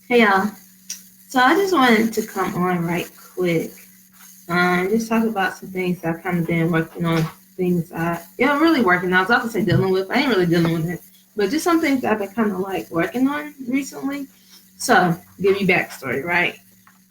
Hey y'all. So I just wanted to come on right quick. Just talk about some things I've kind of been working on. Things really working on. I was about to say dealing with. I ain't really dealing with it, but just some things that I've been kind of like working on recently. So give you backstory, right?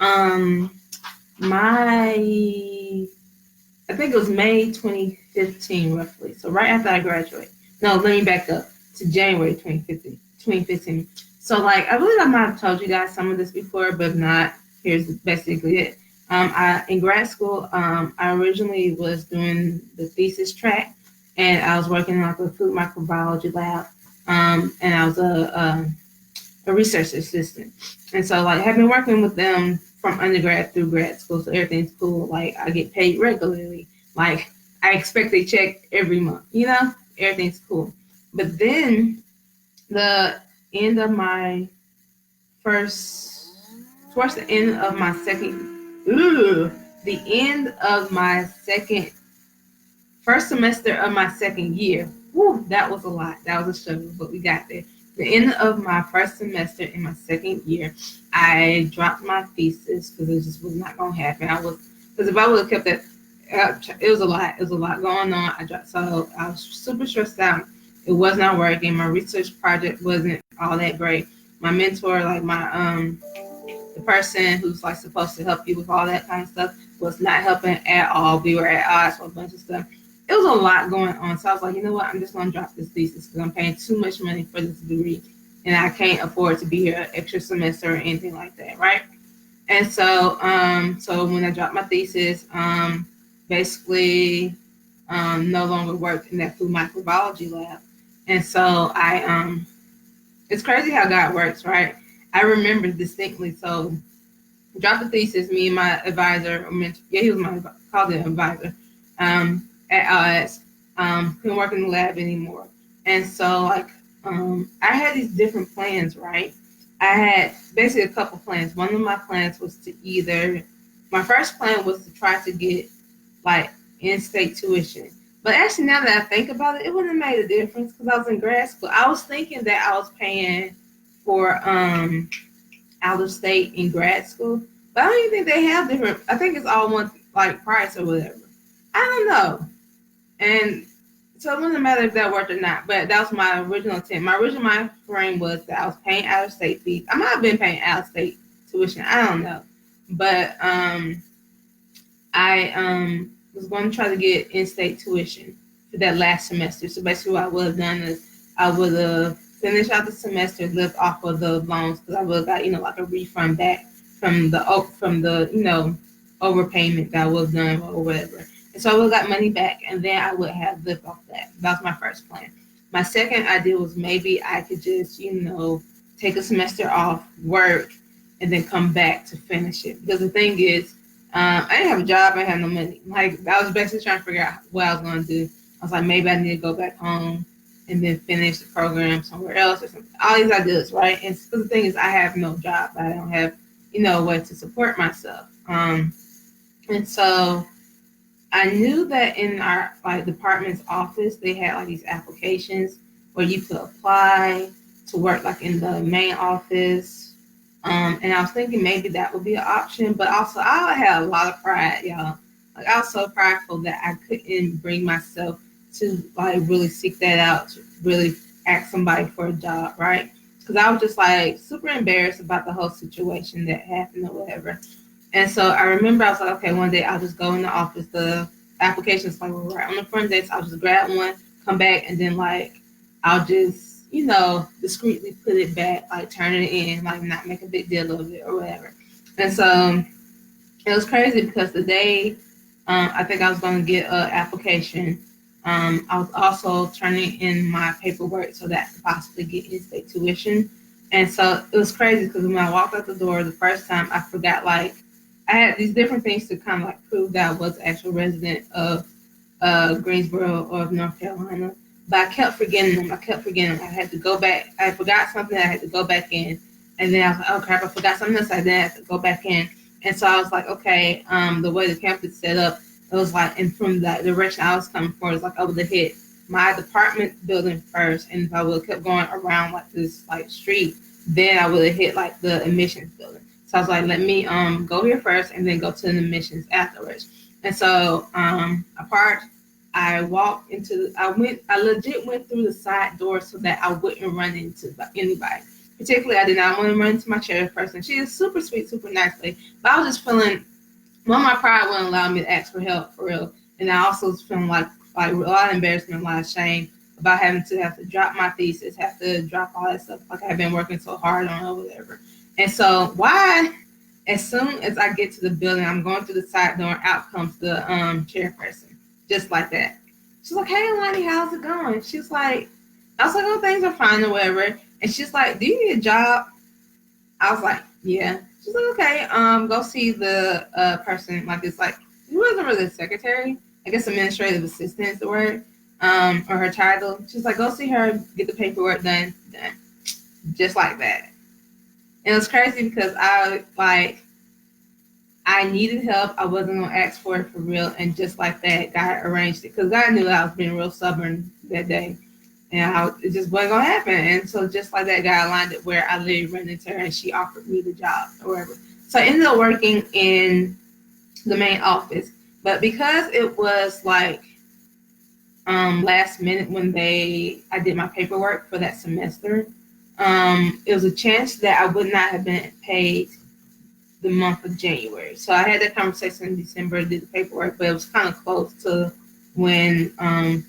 Um, my I think it was May 2015, roughly. So right after I graduated. No, let me back up to January 2015. 2015. So like I believe I might have told you guys some of this before, but if not, here's basically it. I in grad school, I originally was doing the thesis track, and I was working in like a food microbiology lab, and I was a research assistant. And so like I have been working with them from undergrad through grad school, so everything's cool. Like I get paid regularly. Like I expect a check every month, Everything's cool. But then the end of my first towards the end of my second the end of my second first semester of my second year. Whew, that was a lot. That was a struggle, but we got there. The end of my first semester in my second year, I dropped my thesis because it just was not going to happen. Because if I would have kept that, it was a lot. It was a lot going on. So I was super stressed out. It was not working. My research project wasn't all that great. My mentor, like the person who's like supposed to help you with all that kind of stuff, was not helping at all. We were at odds for a bunch of stuff. It was a lot going on. So I was like, you know what? I'm just going to drop this thesis because I'm paying too much money for this degree and I can't afford to be here an extra semester or anything like that, right? And so when I dropped my thesis, basically no longer worked in that food microbiology lab. And so it's crazy how God works, right? I remember distinctly. So dropped the thesis, me and my advisor, or mentor, yeah, he was my called it advisor, at LS. Couldn't work in the lab anymore. And so like I had these different plans, right? I had basically a couple plans. One of my plans was to either my first plan was to try to get like in-state tuition. But actually, now that I think about it, it wouldn't have made a difference because I was in grad school. I was thinking that I was paying for out of state in grad school. But I don't even think they have different. I think it's all one like price or whatever. I don't know. And so it doesn't matter if that worked or not. But that was my original intent. My original mind frame was that I was paying out of state fees. I might have been paying out of state tuition. I don't know. But I was going to try to get in-state tuition for that last semester. So basically, what I would have done is I would have finished out the semester, lived off of the loans because I would have got like a refund back from the overpayment that I would have done or whatever. And so I would have got money back, and then I would have lived off that. That was my first plan. My second idea was maybe I could just take a semester off, work, and then come back to finish it. Because the thing is, I didn't have a job. I didn't have no money. Like I was basically trying to figure out what I was going to do. I was like, maybe I need to go back home and then finish the program somewhere else or something. All these ideas, right? And so the thing is, I have no job. I don't have, a way to support myself. And so I knew that in our like department's office, they had like these applications where you could apply to work like in the main office. And I was thinking maybe that would be an option, but also I had a lot of pride, y'all. Like I was so prideful that I couldn't bring myself to like really seek that out, to really ask somebody for a job, right? Because I was just like super embarrassed about the whole situation that happened or whatever. And so I remember I was like, okay, one day I'll just go in the office. The applications like were right on the front desk. I'll just grab one, come back, and then like I'll just discreetly put it back, like turn it in, like not make a big deal of it or whatever. And so it was crazy because the day I think I was going to get an application, I was also turning in my paperwork so that I could possibly get in-state tuition. And so it was crazy because when I walked out the door the first time, I forgot like I had these different things to kind of like prove that I was an actual resident of Greensboro or of North Carolina. But I kept forgetting them. I kept forgetting them. I had to go back. I forgot something. I had to go back in. And then I was like, oh crap, I forgot something else. I then had to go back in. And so I was like, okay, the way the campus set up, it was like, and from that direction I was coming from, it was like I would have hit my department building first. And if I would have kept going around like this like street, then I would have hit like the admissions building. So I was like, let me go here first and then go to the admissions afterwards. And so I parked. I walked into. I legit went through the side door so that I wouldn't run into anybody. Particularly, I did not want to run into my sheriff person. She is super sweet, super nice lady. But I was just feeling, one, my pride wouldn't allow me to ask for help for real, and I also was feeling like a lot of embarrassment, a lot of shame about having to have to drop my thesis, have to drop all that stuff like I've been working so hard on or whatever. And so why? As soon as I get to the building, I'm going through the side door, and out comes the chairperson, just like that. She's like, "Hey, Lonnie, how's it going?" She's like, I was like, "Oh, things are fine or whatever." And she's like, "Do you need a job?" I was like, "Yeah." She's like, "Okay, go see the person." Like, it's like, he wasn't really a secretary. I guess administrative assistant is the word, or her title. She's like, "Go see her, get the paperwork done." Just like that. And it was crazy because I needed help. I wasn't gonna ask for it for real, and just like that, God arranged it because God knew I was being real stubborn that day, and it just wasn't gonna happen. And so just like that, God aligned it where I literally ran into her, and she offered me the job or whatever. So I ended up working in the main office, but because it was like last minute when I did my paperwork for that semester, it was a chance that I would not have been paid the month of January. So I had that conversation in December, did the paperwork, but it was kind of close to when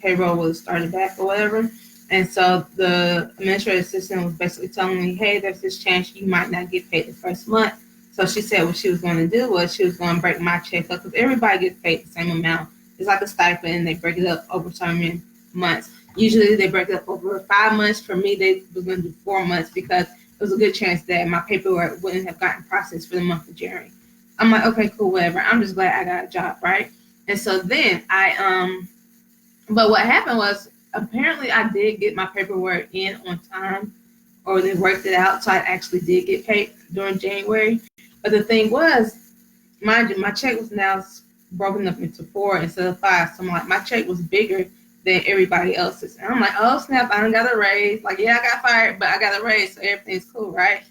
payroll was started back or whatever. And so the administrative assistant was basically telling me, "Hey, there's this chance you might not get paid the first month." So she said what she was going to do was she was going to break my check up because everybody gets paid the same amount. It's like a stipend, and they break it up over so many months. Usually they break it up over 5 months. For me, they were going to do 4 months because it was a good chance that my paperwork wouldn't have gotten processed for the month of January. I'm like, okay, cool, whatever. I'm just glad I got a job, right? And so then but what happened was apparently I did get my paperwork in on time, or they worked it out, so I actually did get paid during January. But the thing was, mind you, my check was now broken up into 4 instead of 5. So I'm like, my check was bigger than everybody else's. And I'm like, oh snap, I done got a raise. Like, yeah, I got fired, but I got a raise, so everything's cool, right?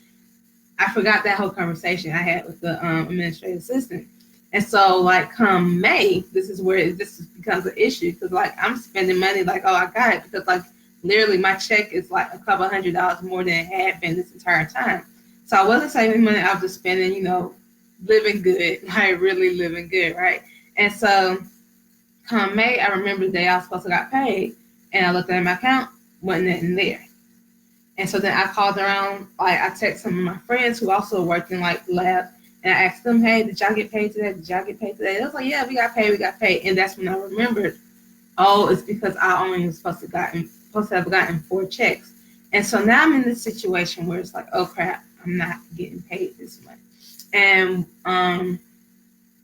I forgot that whole conversation I had with the administrative assistant. And so, like, come May, this becomes an issue because, like, I'm spending money like, oh, I got it because, like, literally my check is like a couple $100 more than it had been this entire time. So I wasn't saving money. I was just spending, living good, like really living good, right? And so come May, I remember the day I was supposed to got paid, and I looked at my account, wasn't nothing there. And so then I called around, like I texted some of my friends who also worked in like lab, and I asked them, "Hey, did y'all get paid today? Did y'all get paid today?" They was like, "Yeah, we got paid." And that's when I remembered, oh, it's because I only was supposed to have gotten 4 checks. And so now I'm in this situation where it's like, oh crap, I'm not getting paid this month. And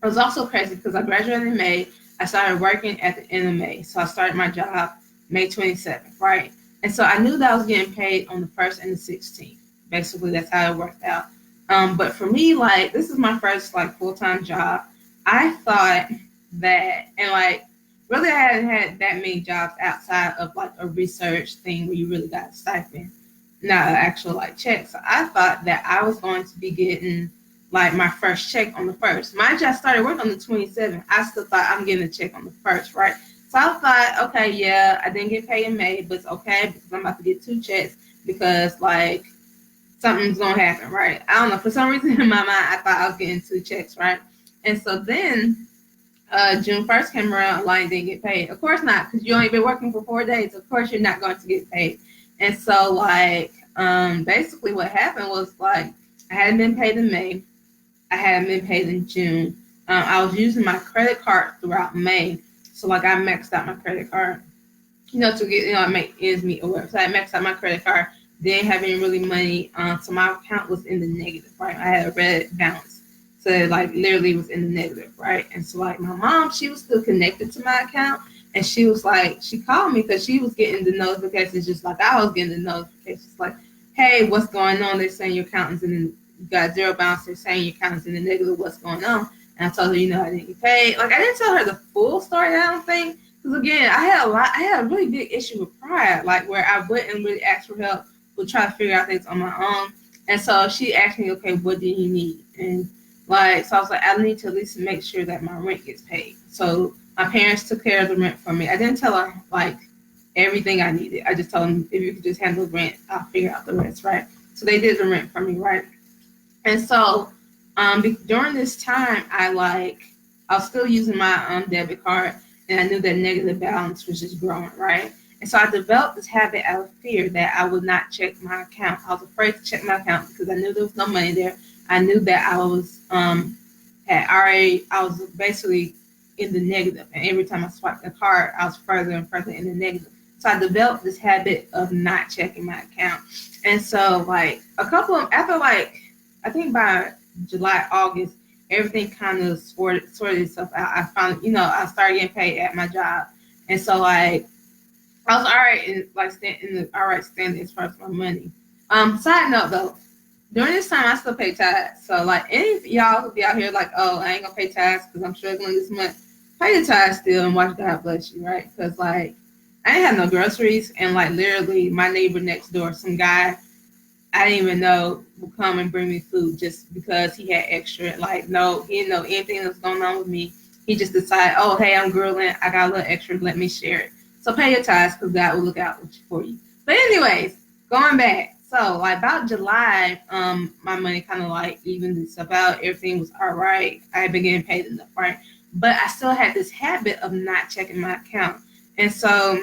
it was also crazy because I graduated in May. I started working at the end of May. So I started my job May 27th, right? And so I knew that I was getting paid on the 1st and the 16th. Basically, that's how it worked out. But for me, like, this is my first, like, full-time job. I thought that, and, like, really I hadn't had that many jobs outside of, like, a research thing where you really got a stipend, not an actual, like, check. So I thought that I was going to be getting, like, my first check on the 1st. Mind you, I started work on the 27th. I still thought I'm getting a check on the 1st, right? So I thought, okay, yeah, I didn't get paid in May, but it's okay because I'm about to get 2 checks because, like, something's going to happen, right? I don't know. For some reason in my mind, I thought I was getting 2 checks, right? And so then June 1st came around, Lion didn't get paid. Of course not, because you only been working for 4 days. Of course you're not going to get paid. And so, like, basically what happened was, like, I hadn't been paid in May. I hadn't been paid in June. I was using my credit card throughout May. So, like, I maxed out my credit card, to get, make ends meet or whatever. So I maxed out my credit card. Didn't have any really money. So my account was in the negative, right? I had a red balance. So, like, literally was in the negative, right? And so, like, my mom, she was still connected to my account. And she was like, she called me because she was getting the notifications just like I was getting the notifications. Like, hey, what's going on? They're saying your account is you got zero balance. They're saying your account is in the negative. What's going on? And I told her, I didn't get paid. Like, I didn't tell her the full story, I don't think. Because, again, I had a really big issue with pride, like, where I wouldn't really ask for help, would try to figure out things on my own. And so she asked me, okay, what do you need? And like, so I was like, I need to at least make sure that my rent gets paid. So my parents took care of the rent for me. I didn't tell her like everything I needed. I just told them if you could just handle the rent, I'll figure out the rest, right? So they did the rent for me, right? And so during this time, I was still using my debit card, and I knew that negative balance was just growing, right? And so I developed this habit out of fear that I would not check my account. I was afraid to check my account because I knew there was no money there. I knew that I was basically in the negative, and every time I swiped the card, I was further and further in the negative. So I developed this habit of not checking my account. And so like after like I think by July, August, everything kind of sorted itself out. I found, I started getting paid at my job. And so like I was all right in the all right standing as far as my money. Side note though, during this time I still pay tithes. So like any of y'all who be out here like, oh, I ain't gonna pay tithes because I'm struggling this month, pay the tithes still and watch God bless you, right? Because like I ain't have no groceries, and like literally my neighbor next door, some guy I didn't even know would come and bring me food just because he had extra. Like, no, he didn't know anything that was going on with me. He just decided, oh, hey, I'm grilling. I got a little extra. Let me share it. So pay your tithes because God will look out for you. But anyways, going back. So like about July, my money kind of like evened itself out. Everything was all right. I had been getting paid enough, right? But I still had this habit of not checking my account. And so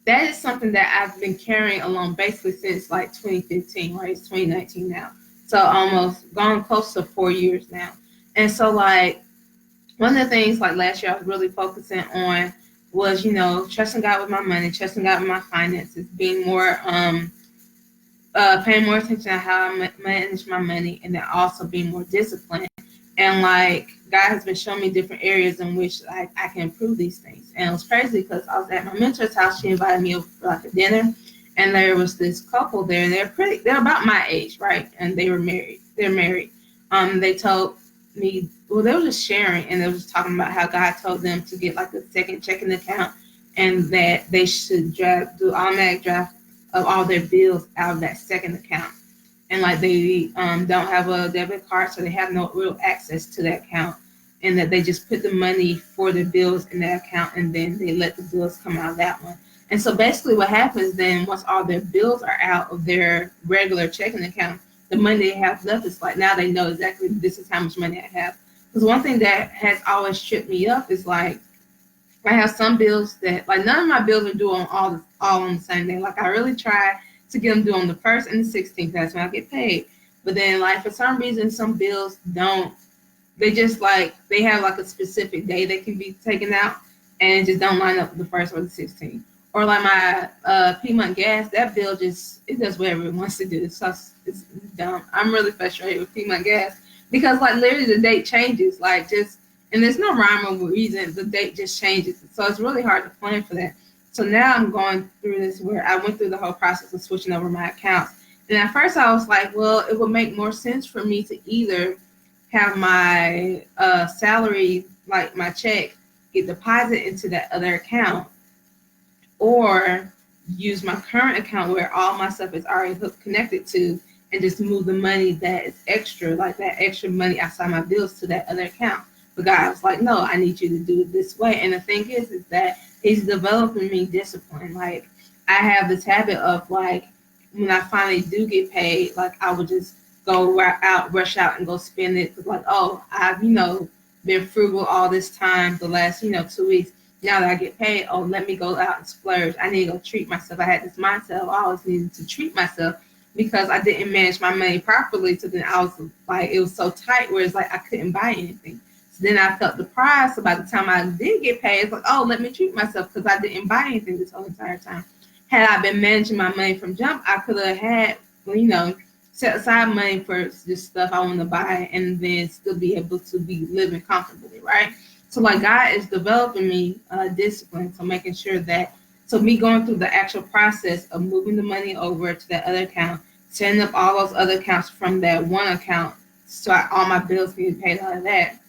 that is something that I've been carrying along basically since like 2015, right? It's 2019 now. So almost gone close to 4 years now. And so like one of the things like last year I was really focusing on was, trusting God with my money, trusting God with my finances, being more paying more attention to how I manage my money, and then also being more disciplined. And like God has been showing me different areas in which I can improve these things. And it was crazy because I was at my mentor's house. She invited me over for like a dinner, and there was this couple there, and they're about my age, right? And they were married. They're married. They told me, well, they were just sharing, and they were just talking about how God told them to get like a second checking account, and that they should do automatic draft of all their bills out of that second account. And like they don't have a debit card, so they have no real access to that account, and that they just put the money for the bills in that account, and then they let the bills come out of that one. And so basically what happens then, once all their bills are out of their regular checking account, the money they have left is like, now they know exactly this is how much money I have. Because one thing that has always tripped me up is like, I have some bills that like none of my bills are due on all on the same day. Like I really try to get them due on the 1st and the 16th. That's when I get paid. But then like for some reason, some bills don't. They just like they have like a specific day they can be taken out, and it just don't line up with the 1st or the 16th. Or like my Piedmont gas, that bill it does whatever it wants to do. So it's dumb. I'm really frustrated with Piedmont gas because like literally the date changes. Like just and there's no rhyme or reason. The date just changes. So it's really hard to plan for that. So now I'm going through this where I went through the whole process of switching over my accounts. And at first I was like, well, it would make more sense for me to either have my salary, like my check, get deposited into that other account, or use my current account where all my stuff is already connected to, and just move the money that is extra, like that extra money outside my bills, to that other account. But God was like, no, I need you to do it this way. And the thing is that He's developing me discipline. Like I have this habit of like when I finally do get paid, like I would just rush out and go spend it. Like, oh, I've been frugal all this time, the last 2 weeks. Now that I get paid, oh, let me go out and splurge. I need to go treat myself. I had this mindset of I always needed to treat myself because I didn't manage my money properly. So then I was like, it was so tight where it's like I couldn't buy anything. So then I felt deprived. So by the time I did get paid, it's like, oh, let me treat myself because I didn't buy anything this whole entire time. Had I been managing my money from jump, I could have had, set aside money for this stuff I want to buy and then still be able to be living comfortably, right? So like God is developing me discipline, so making sure that, so me going through the actual process of moving the money over to that other account, setting up all those other accounts from that one account so all my bills can get paid out of that.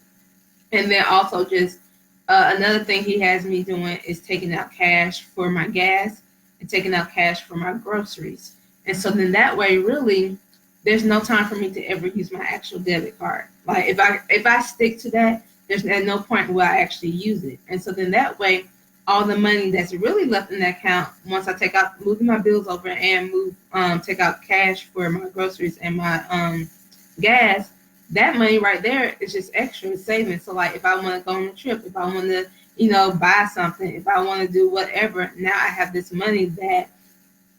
And then also just another thing He has me doing is taking out cash for my gas and taking out cash for my groceries. And so then that way, really, there's no time for me to ever use my actual debit card. Like if I stick to that, there's at no point where I actually use it. And so then that way, all the money that's really left in that account, once I take out moving my bills over and take out cash for my groceries and my gas, that money right there is just extra savings. So like if I want to go on a trip, if I want to, buy something, if I want to do whatever, now I have this money that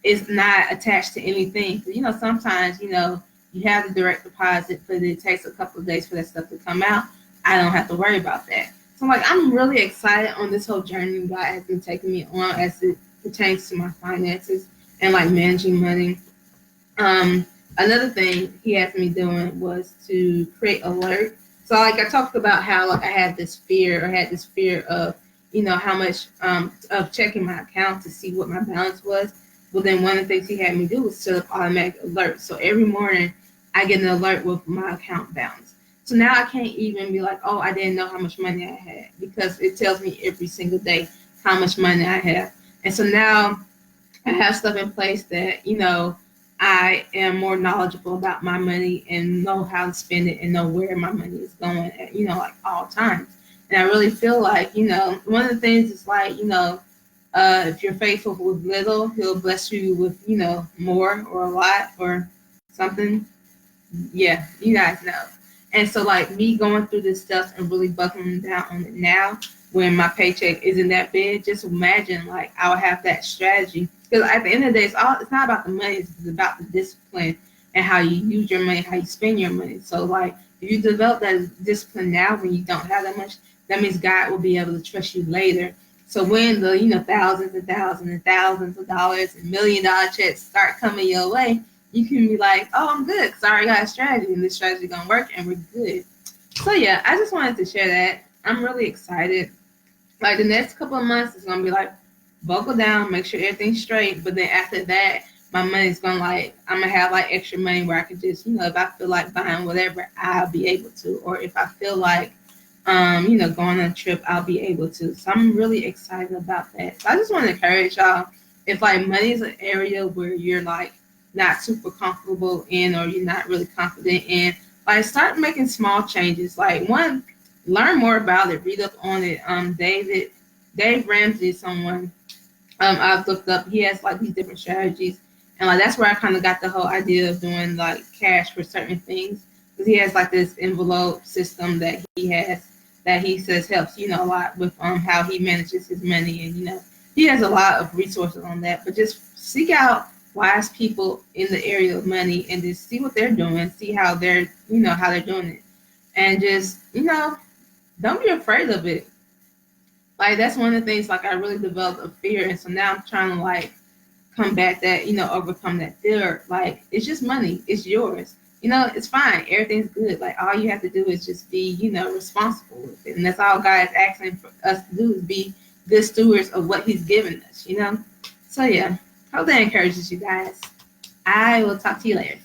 is not attached to anything. Sometimes, you have the direct deposit, but it takes a couple of days for that stuff to come out. I don't have to worry about that. So I'm really excited on this whole journey God has been taking me on as it pertains to my finances and like managing money. Another thing he had me doing was to create alert. So like I talked about how like I had this fear of, how much of checking my account to see what my balance was. Well, then one of the things he had me do was set up automatic alerts. So every morning I get an alert with my account balance. So now I can't even be like, oh, I didn't know how much money I had, because it tells me every single day how much money I have. And so now I have stuff in place that, I am more knowledgeable about my money and know how to spend it and know where my money is going at, like all times. And I really feel like, one of the things is like, if you're faithful with little, he'll bless you with, more or a lot or something. Yeah, you guys know. And so like me going through this stuff and really buckling down on it now when my paycheck isn't that big, just imagine like I'll have that strategy. Because at the end of the day, it's not about the money, it's about the discipline and how you use your money, how you spend your money. So like if you develop that discipline now when you don't have that much, that means God will be able to trust you later. So when the thousands and thousands and thousands of dollars and $1 million checks start coming your way, you can be like, oh, I'm good because I already got a strategy and this strategy is going to work and we're good. So yeah, I just wanted to share that. I'm really excited. Like the next couple of months is going to be like, buckle down, make sure everything's straight. But then after that, my money's going to I'm going to have like extra money where I can just, if I feel like buying whatever, I'll be able to. Or if I feel like, going on a trip, I'll be able to. So I'm really excited about that. So I just want to encourage y'all, if like money is an area where you're like not super comfortable in or you're not really confident in, like start making small changes. Like one, learn more about it, read up on it. Dave Ramsey is someone I've looked up. He has like these different strategies, and like that's where I kind of got the whole idea of doing like cash for certain things, because he has like this envelope system that he has that he says helps a lot with how he manages his money, and he has a lot of resources on that. But just seek out wise people in the area of money and just see what they're doing, see how they're how they're doing it, and just don't be afraid of it. Like that's one of the things like I really developed a fear, and so now I'm trying to like combat that, overcome that fear. Like it's just money, it's yours. It's fine, everything's good. Like all you have to do is just be, responsible with it, and that's all God is asking for us to do, is be good stewards of what He's given us. So yeah, hope that encourages you guys. I will talk to you later.